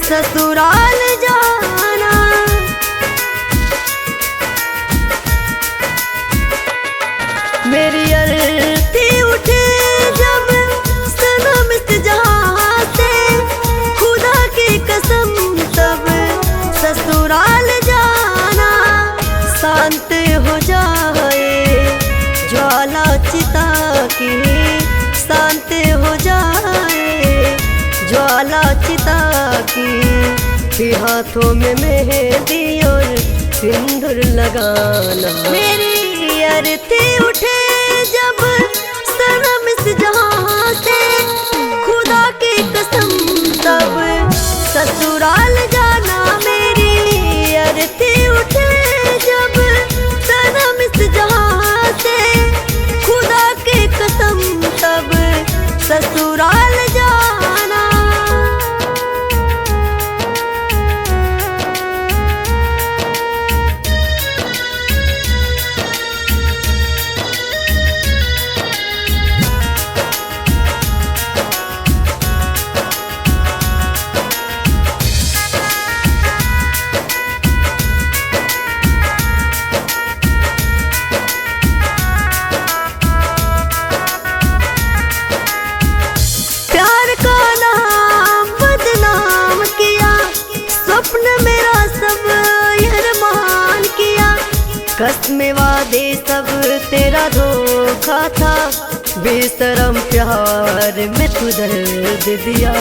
ससुराल जाना। मेरी अर्थी उठे जब सनम इस जहां से, खुदा की कसम तब ससुराल जाना। शांत हो जाए ज्वाला चिता की, शांत हो जाए ज्वाला चिता की। फिर हाथों में मेहंदी और सिंदूर लगाना। मेरी अर्थी उठे जब सनम इस जहां से, खुदा की कसम तब ससुराल जाना। मेरी अर्थी उठे जब सनम इस जहां से, खुदा की कसम तब ससुराल जाना। सपन मेरा सब अरमान किया, कसमें वादे सब तेरा धोखा था। बेशरम प्यार में तू दर्द दिया।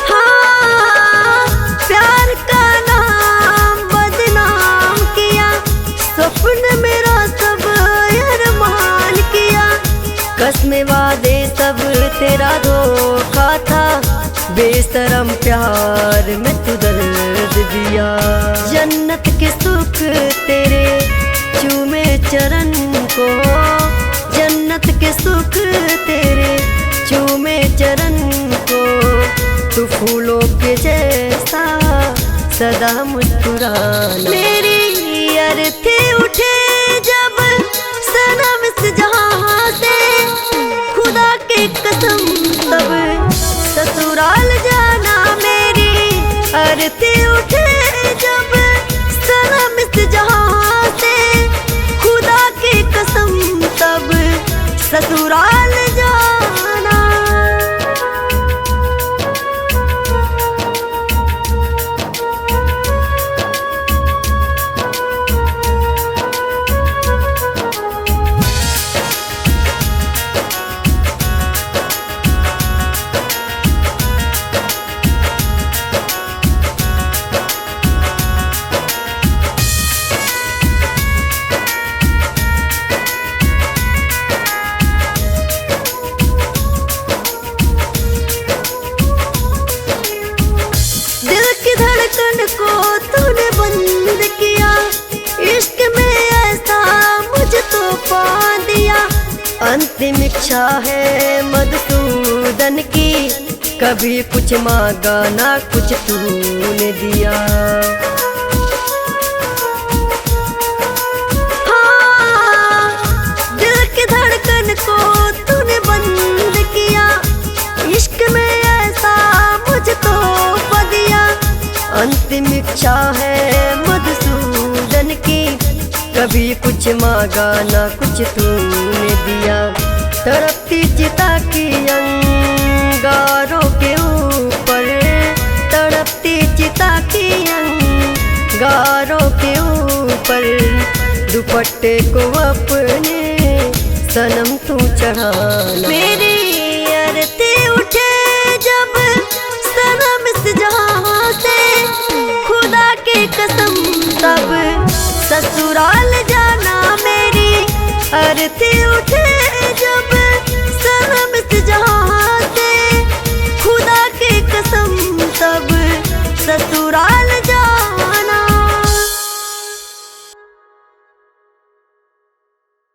हाँ, प्यार का नाम बदनाम किया, सपन मेरा सब अरमान किया। कसमें वादे सब तेरा धोखा था। बेशरम प्यार में तू दर्द दिया। जन्नत के सुख तेरे चूमे चरण को, जन्नत के सुख तेरे चूमे चरण को। तू फूलों के जैसा सदा मुस्कुराना। मेरी अर्थी उठे जब सनम इस जहां से, खुदा की कसम तब ससुराल जाना। मेरी अर्थी उठे जब सनम इस जहां से, खुदा की कसम तब ससुराल जाना। को तूने बंद किया, इश्क में ऐसा मुझको पा दिया। अंतिम इच्छा है मधुसूदन की, कभी कुछ मांगा ना कुछ तूने दिया। हाँ, दिल की धड़कन को तूने बंद किया, इश्क में ऐसा मुझको पा दिया। अंतिम इच्छा है मधुसूदन की, कभी कुछ मांगा ना कुछ तूने दिया। तड़पती चिता की अंगारों के ऊपर, तड़पती चिता की अंगारों के ऊपर, दुपट्टे को अपने सनम तू चढ़ाना। मेरी अर्थी उठे जब सनम इस जहां से, खुदा की कसम तब ससुराल जाना। मेरी अर्थी